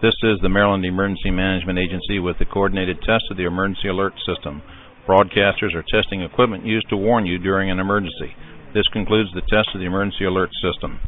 This is the Maryland Emergency Management Agency with the coordinated test of the emergency alert system. Broadcasters are testing equipment used to warn you during an emergency. This concludes the test of the emergency alert system.